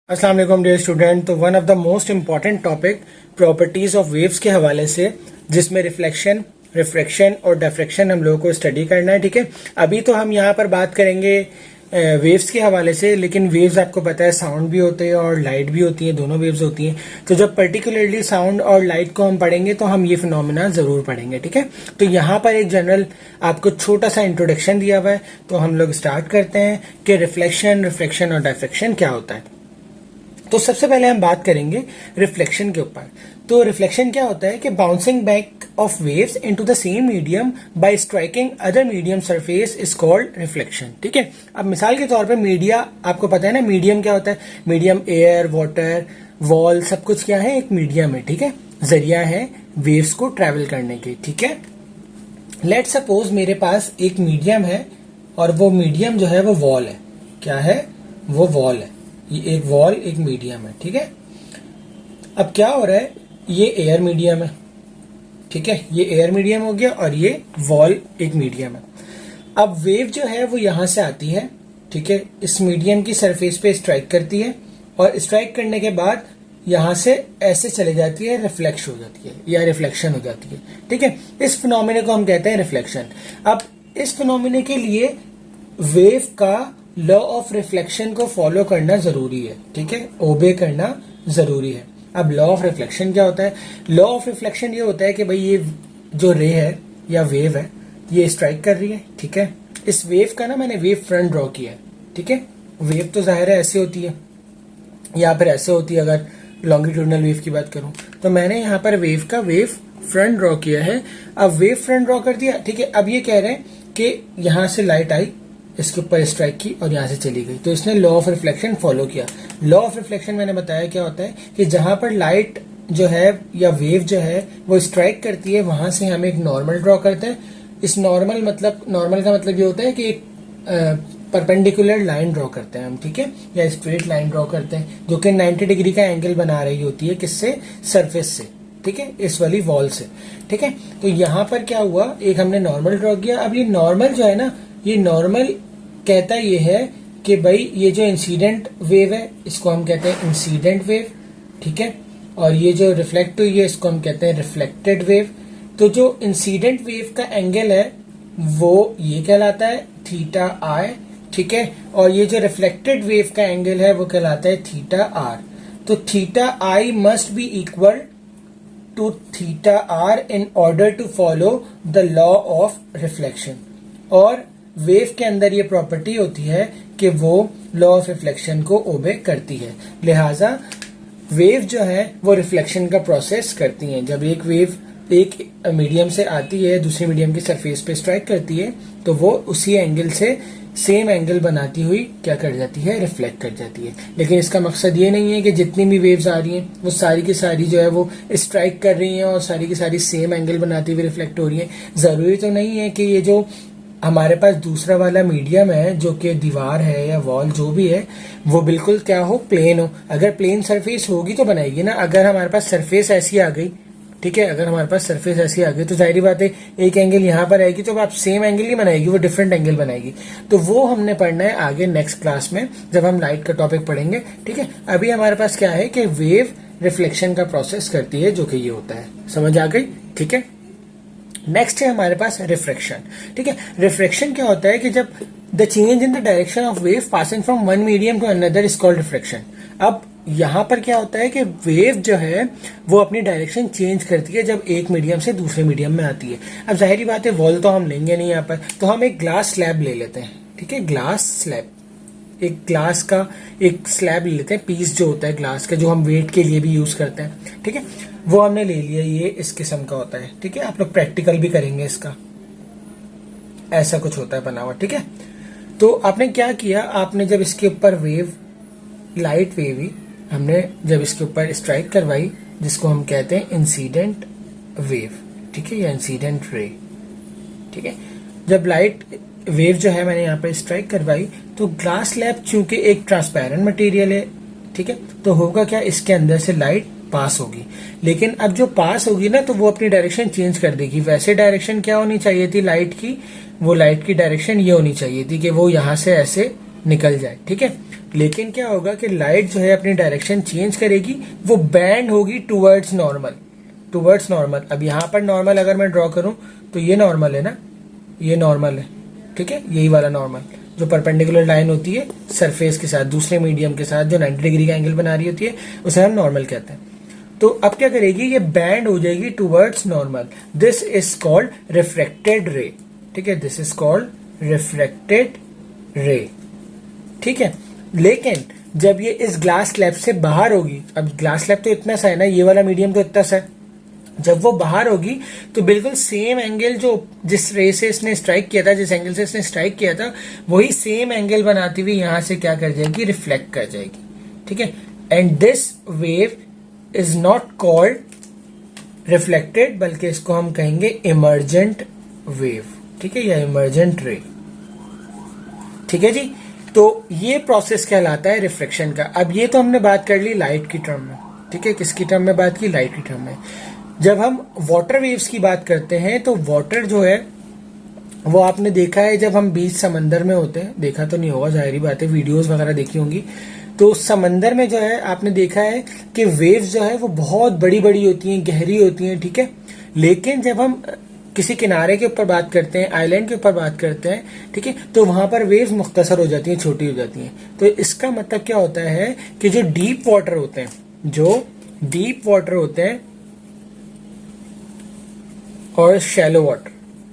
अस्सलाम वालेकुम dear student. तो one of the most important topic properties of waves के हवाले से, जिसमें रिफ्लेक्शन, रिफ्रैक्शन और डिफ्रैक्शन हम लोगों को स्टडी करना है। ठीक है, अभी तो हम यहाँ पर बात करेंगे वेव्स के हवाले से, लेकिन वेव्स आपको पता है साउंड भी होते हैं और लाइट भी होती है, दोनों वेव्स होती हैं। तो जब पर्टिकुलरली साउंड और लाइट को हम पढ़ेंगे तो हम ये फिनोमेना जरूर पढ़ेंगे। ठीक है, तो यहाँ पर एक जनरल आपको छोटा सा इंट्रोडक्शन दिया हुआ है, तो हम लोग स्टार्ट करते हैं कि रिफ्लेक्शन, रिफ्रैक्शन और डिफ्रैक्शन क्या होता है। तो सबसे पहले हम बात करेंगे रिफ्लेक्शन के ऊपर। तो रिफ्लेक्शन क्या होता है कि bouncing back of waves into the same medium bye striking other medium surface is called reflection. ठीक है, अब मिसाल के तौर पे मीडिया, आपको पता है ना मीडियम क्या होता है। मीडियम एयर, वाटर, वॉल, सब कुछ क्या है, एक मीडियम है। ठीक है, जरिया है वेव्स को ट्रेवल करने के। ठीक है, लेट सपोज मेरे पास एक मीडियम है और वो मीडियम जो है वो वॉल है। क्या है, वो वॉल है। ये एक वॉल, एक मीडियम है। ठीक है, अब क्या हो रहा है, ये एयर मीडियम है। ठीक है, ये एयर मीडियम हो गया और ये वॉल एक मीडियम है। अब वेव जो है वो यहां से आती है। ठीक है, इस मीडियम की सरफेस पे स्ट्राइक करती है और स्ट्राइक करने के बाद यहां से ऐसे चले जाती है, रिफ्लेक्श हो जाती है या रिफ्लेक्शन हो जाती है। ठीक है, इस फिनोमेना को हम कहते हैं रिफ्लेक्शन। अब इस फिनोमेना के लिए वेव का लॉ ऑफ रिफ्लेक्शन को फॉलो करना जरूरी है। ठीक है, ओबे करना जरूरी है। अब लॉ ऑफ रिफ्लेक्शन क्या होता है? लॉ ऑफ रिफ्लेक्शन ये होता है कि भाई ये जो रे है या वेव है, ये स्ट्राइक कर रही है। ठीक है, इस वेव का ना मैंने वेव फ्रंट ड्रॉ किया है। ठीक है, वेव तो जाहिर है ऐसे होती है या फिर ऐसे होती है। अगर लॉन्गिट्यूडनल वेव की बात करूं तो मैंने यहाँ पर वेव का वेव फ्रंट ड्रॉ किया है। अब वेव फ्रंट ड्रॉ कर दिया। ठीक है, अब ये कह रहे हैं कि यहां से लाइट आई, इसके ऊपर स्ट्राइक की और यहां से चली गई, तो इसने लॉ ऑफ रिफ्लेक्शन फॉलो किया। लॉ ऑफ रिफ्लेक्शन मैंने बताया क्या होता है कि जहां पर लाइट जो है या वेव जो है वो स्ट्राइक करती है, वहां से हम एक नॉर्मल ड्रॉ करते हैं। इस नॉर्मल का मतलब ये होता है कि एक परपेंडिकुलर लाइन ड्रॉ करते हैं हम। ठीक है, या स्ट्रेट लाइन ड्रॉ करते हैं जो कि 90 डिग्री का एंगल बना रही होती है, किससे? सरफेस से। ठीक है, इस वाली वॉल से। ठीक है, तो यहां पर क्या हुआ, एक हमने नॉर्मल ड्रॉ किया। अब ये नॉर्मल जो है ना, ये नॉर्मल कहता ये है कि भाई ये जो इंसिडेंट वेव है इसको हम कहते हैं इंसिडेंट वेव। ठीक है, और ये जो रिफ्लेक्ट हुई है इसको हम कहते हैं रिफ्लेक्टेड वेव। तो जो इंसिडेंट वेव का एंगल है वो ये कहलाता है थीटा आई। ठीक है, और ये जो रिफ्लेक्टेड वेव का एंगल है वो कहलाता है थीटा आर। तो theta I must be equal to theta R in order to follow the law of reflection. और वेव के अंदर ये प्रॉपर्टी होती है कि वो लॉ ऑफ रिफ्लेक्शन को ओबे करती है, लिहाजा वेव जो है वो रिफ्लेक्शन का प्रोसेस करती हैं। जब एक वेव एक मीडियम से आती है, दूसरे मीडियम की सरफेस पे स्ट्राइक करती है, तो वो उसी एंगल से सेम एंगल बनाती हुई क्या कर जाती है, रिफ्लेक्ट कर जाती है। लेकिन इसका मकसद ये नहीं है कि जितनी भी वेव्स आ रही हैं वो सारी की सारी जो है वो स्ट्राइक कर रही हैं और सारी की सारी सेम एंगल बनाती हुई रिफ्लेक्ट हो रही है। जरूरी तो नहीं है कि ये जो हमारे पास दूसरा वाला मीडियम है जो कि दीवार है या वॉल जो भी है वो बिल्कुल क्या हो, प्लेन हो। अगर प्लेन सरफेस होगी तो बनाएगी ना। अगर हमारे पास सरफेस ऐसी आ गई, ठीक है, अगर हमारे पास सरफेस ऐसी आ गई तो जाहिर बात है एक एंगल यहां पर आएगी तो आप सेम एंगल नहीं बनाएगी, वो डिफरेंट एंगल बनाएगी। तो वो हमने पढ़ना है आगे नेक्स्ट क्लास में जब हम लाइट का टॉपिक पढ़ेंगे। ठीक है, अभी हमारे पास क्या है कि वेव रिफ्लेक्शन का प्रोसेस करती है, जो कि ये होता है। समझ आ गई? ठीक है, नेक्स्ट है हमारे पास रिफ्रैक्शन। ठीक है, रिफ्रैक्शन क्या होता है कि जब the change in the direction of wave passing from one medium to another is called refraction. अब यहां पर क्या होता है कि वेव जो है वो अपनी डायरेक्शन चेंज करती है जब एक मीडियम से दूसरे मीडियम में आती है। अब जाहिर बात है वॉल तो हम लेंगे नहीं यहाँ पर, तो हम एक ग्लास स्लैब ले लेते हैं। ठीक है, ग्लास स्लैब, एक ग्लास का एक स्लैब ले लेते हैं, पीस जो होता है ग्लास का, जो हम वेट के लिए भी यूज करते हैं। ठीक है, वो हमने ले लिया, ये इस किस्म का होता है। ठीक है, आप लोग प्रैक्टिकल भी करेंगे इसका, ऐसा कुछ होता है बना हुआ। ठीक है, तो आपने क्या किया, आपने जब इसके ऊपर वेव, लाइट वेव ही हमने जब इसके ऊपर स्ट्राइक करवाई, जिसको हम कहते हैं इंसिडेंट वेव। ठीक है, या इंसिडेंट रे। ठीक है, जब लाइट वेव जो है मैंने यहाँ पर स्ट्राइक करवाई तो ग्लास स्लैब चूंकि एक ट्रांसपेरेंट मटेरियल है, ठीक है, तो होगा क्या, इसके अंदर से लाइट पास होगी। लेकिन अब जो पास होगी ना तो वो अपनी डायरेक्शन चेंज कर देगी। वैसे डायरेक्शन क्या होनी चाहिए थी लाइट की, वो लाइट की डायरेक्शन ये होनी चाहिए थी कि वो यहां से ऐसे निकल जाए, ठीक है। लेकिन क्या होगा कि लाइट जो है अपनी डायरेक्शन चेंज करेगी, वो बैंड होगी टूवर्ड्स नॉर्मल, टूवर्ड्स नॉर्मल। अब यहाँ पर नॉर्मल अगर मैं ड्रॉ करूं तो ये नॉर्मल है ना, ये नॉर्मल है, ठीक है, यही वाला नॉर्मल जो परपेंडिकुलर लाइन होती है सरफेस के साथ, दूसरे मीडियम के साथ जो 90 डिग्री का एंगल बना रही होती है, उसे हम नॉर्मल कहते हैं। तो अब क्या करेगी, ये बैंड हो जाएगी towards normal. This is called refracted रे, ठीक है, दिस इज कॉल्ड रिफ्रेक्टेड रे, ठीक है। लेकिन जब ये इस ग्लास स्लैब से बाहर होगी, अब ग्लास स्लैब तो इतना सा है ना, ये वाला मीडियम तो इतना सा है, जब वो बाहर होगी तो बिल्कुल सेम एंगल जो जिस रे से इसने स्ट्राइक किया था, जिस एंगल से इसने स्ट्राइक किया था, वही सेम एंगल बनाती हुई यहां से क्या कर जाएगी, रिफ्लेक्ट कर जाएगी, ठीक है। And this wave is not called reflected, बल्कि इसको हम कहेंगे इमर्जेंट वेव, ठीक है, या इमर्जेंट रे, ठीक है जी। तो ये प्रोसेस कहलाता है रिफ्लेक्शन का। अब ये तो हमने बात कर ली लाइट की टर्म में, ठीक है, किसकी टर्म में बात की, लाइट की टर्म में। जब हम वाटर वेव्स की बात करते हैं तो वाटर जो है वो आपने देखा है, जब हम बीच समंदर में होते हैं, देखा तो नहीं होगा, जाहिर बात है, वीडियोस वगैरह देखी होंगी, तो समंदर में जो है आपने देखा है कि वेव्स जो है वो बहुत बड़ी बड़ी होती हैं, गहरी होती हैं, ठीक है। लेकिन जब हम किसी किनारे के ऊपर बात करते हैं, आइलैंड के ऊपर बात करते हैं, ठीक है, तो वहां पर वेव्स मुख्तसर हो जाती हैं, छोटी हो जाती हैं। तो इसका मतलब क्या होता है कि जो डीप वाटर होते हैं, जो डीप वाटर होते हैं और शैलो वाटर,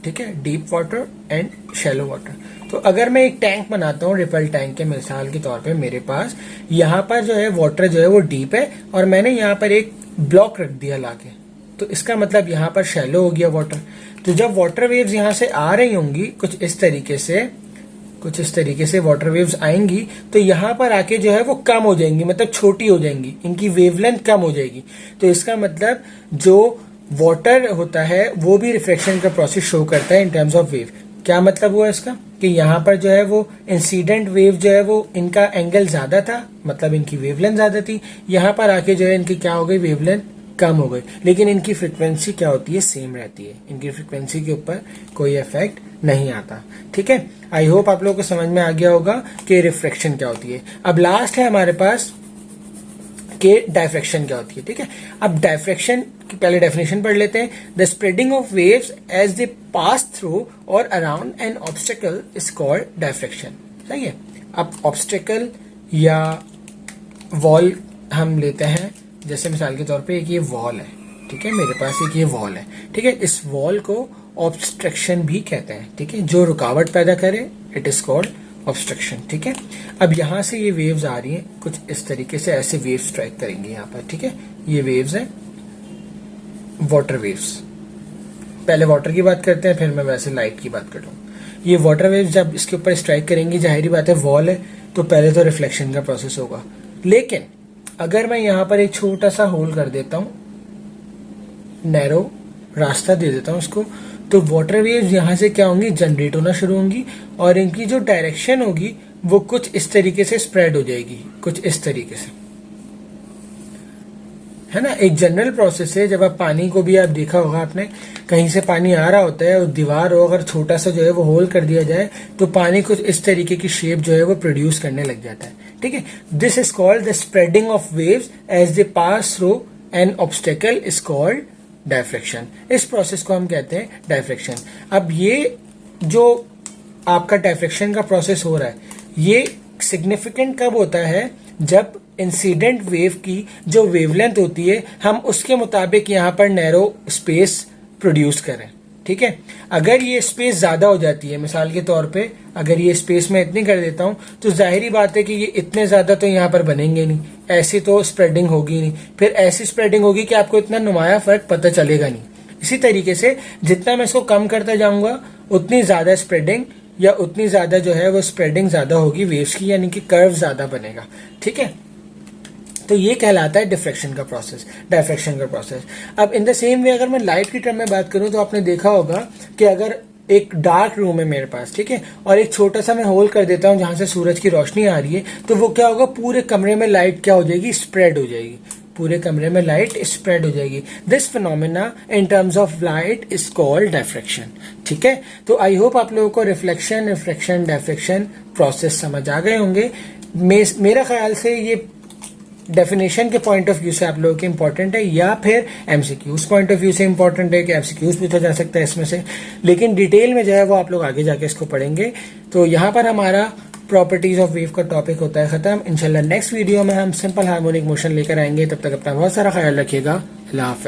ठीक है, deep water and shallow water. तो अगर मैं एक टैंक बनाता हूँ, रिपल टैंक के मिसाल के तौर पे, मेरे पास यहाँ पर जो है वाटर जो है वो डीप है और मैंने यहाँ पर एक ब्लॉक रख दिया लाके, तो इसका मतलब यहाँ पर शैलो हो गया वाटर। तो जब वाटर वेव्स यहाँ से आ रही होंगी कुछ इस तरीके से वाटर वेव्स आएंगी, तो यहाँ पर आके जो है वो कम हो जाएंगी, मतलब छोटी हो जाएंगी, इनकी वेवलेंथ कम हो जाएगी। तो इसका मतलब जो वाटर होता है वो भी रिफ्लेक्शन का प्रोसेस शो करता है इन टर्म्स ऑफ वेव। क्या मतलब हुआ इसका, कि यहाँ पर जो है वो इंसिडेंट वेव जो है वो इनका एंगल ज्यादा था, मतलब इनकी वेवलेंथ ज्यादा थी, यहाँ पर आके जो है इनकी क्या हो गई, वेवलेंथ कम हो गई, लेकिन इनकी फ्रिक्वेंसी क्या होती है, सेम रहती है, इनकी फ्रिक्वेंसी के ऊपर कोई इफेक्ट नहीं आता, ठीक है। आई होप आप लोगों को समझ में आ गया होगा कि रिफ्लेक्शन क्या होती है। अब लास्ट है हमारे पास कि डायफ्रैक्शन क्या होती है, ठीक है। अब डायफ्रैक्शन की पहले डेफिनेशन पढ़ लेते हैं। The spreading of waves as they pass through और around an obstacle is called diffraction, सही है। अब ऑब्स्टेकल या वॉल हम लेते हैं, जैसे मिसाल के तौर पे एक ये वॉल है, ठीक है, मेरे पास एक ये वॉल है, ठीक है, इस वॉल को ऑब्स्ट्रक्शन भी कहते हैं, ठीक है, जो रुकावट पैदा करे, इट इज कॉल्ड ऑब्स्ट्रक्शन, ठीक है। अब यहां से ये वेव्स आ रही हैं कुछ इस तरीके से, ऐसे वेव स्ट्राइक करेंगे यहाँ पर, ठीक है, ये वेव्स हैं वाटर वेव्स। पहले वाटर की बात करते हैं, फिर मैं वैसे लाइट की बात करता हूँ। ये वाटर वेव्स जब इसके ऊपर स्ट्राइक करेंगी, जाहिर बात है वॉल है तो पहले तो रिफ्लेक्शन का प्रोसेस होगा, लेकिन अगर मैं यहाँ पर एक छोटा सा होल कर देता हूँ, नैरो रास्ता दे देता हूँ उसको, तो वाटर वेव्स यहाँ से क्या होंगी, जनरेट होना शुरू होंगी और इनकी जो डायरेक्शन होगी वो कुछ इस तरीके से स्प्रेड हो जाएगी, कुछ इस तरीके से, है ना। एक जनरल प्रोसेस है, जब आप पानी को भी आप देखा होगा आपने, कहीं से पानी आ रहा होता है और दीवार हो, अगर छोटा सा जो है वो होल कर दिया जाए तो पानी कुछ इस तरीके की शेप जो है वो प्रोड्यूस करने लग जाता है, ठीक है। This is called the spreading of waves as they pass through an obstacle is called diffraction. इस प्रोसेस को हम कहते हैं डायफ्रैक्शन। अब ये जो आपका डायफ्रैक्शन का प्रोसेस हो रहा है, ये सिग्निफिकेंट कब होता है, जब इंसिडेंट वेव की जो वेवलेंथ होती है हम उसके मुताबिक यहाँ पर नैरो स्पेस प्रोड्यूस करें, ठीक है। अगर ये स्पेस ज्यादा हो जाती है, मिसाल के तौर पे अगर ये स्पेस मैं इतनी कर देता हूं, तो जाहिर बात है कि ये इतने ज्यादा तो यहाँ पर बनेंगे नहीं, ऐसी तो स्प्रेडिंग होगी नहीं, फिर ऐसी स्प्रेडिंग होगी कि आपको इतना नुमाया फर्क पता चलेगा नहीं। इसी तरीके से जितना मैं इसको कम करता जाऊंगा उतनी ज्यादा स्प्रेडिंग या उतनी ज्यादा जो है वो स्प्रेडिंग ज्यादा होगी वेव्स की, यानी कि कर्व ज्यादा बनेगा, ठीक है। तो ये कहलाता है डिफ्रैक्शन का प्रोसेस, डायफ्रैक्शन का प्रोसेस। अब इन द सेम वे अगर मैं लाइट की टर्म में बात करूं, तो आपने देखा होगा कि अगर एक डार्क रूम है मेरे पास, ठीक है, और एक छोटा सा मैं होल कर देता हूं जहां से सूरज की रोशनी आ रही है, तो वो क्या होगा, पूरे कमरे में लाइट क्या हो जाएगी, स्प्रेड हो जाएगी, पूरे कमरे में लाइट स्प्रेड हो जाएगी। This phenomena in terms of light is called diffraction. ठीक है, तो आई होप आप लोगों को रिफ्लेक्शन, रिफ्रैक्शन, डिफ्रैक्शन प्रोसेस समझ आ गए होंगे। मेरा ख्याल से ये डेफिनेशन के पॉइंट ऑफ व्यू से आप लोगों के इंपॉर्टेंट है, या फिर एमसीक्यूज पॉइंट ऑफ व्यू से इंपॉर्टेंट है कि एमसीक्यूज पूछा जा सकता है इसमें से, लेकिन डिटेल में जो है वो आप लोग आगे जाके इसको पढ़ेंगे। तो यहाँ पर हमारा प्रॉपर्टीज ऑफ वेव का टॉपिक होता है खत्म। इंशाल्लाह नेक्स्ट वीडियो में हम सिंपल हार्मोनिक मोशन लेकर आएंगे। तब तक अपना बहुत सारा ख्याल रखिएगा। अल्लाह हाफ़िज़।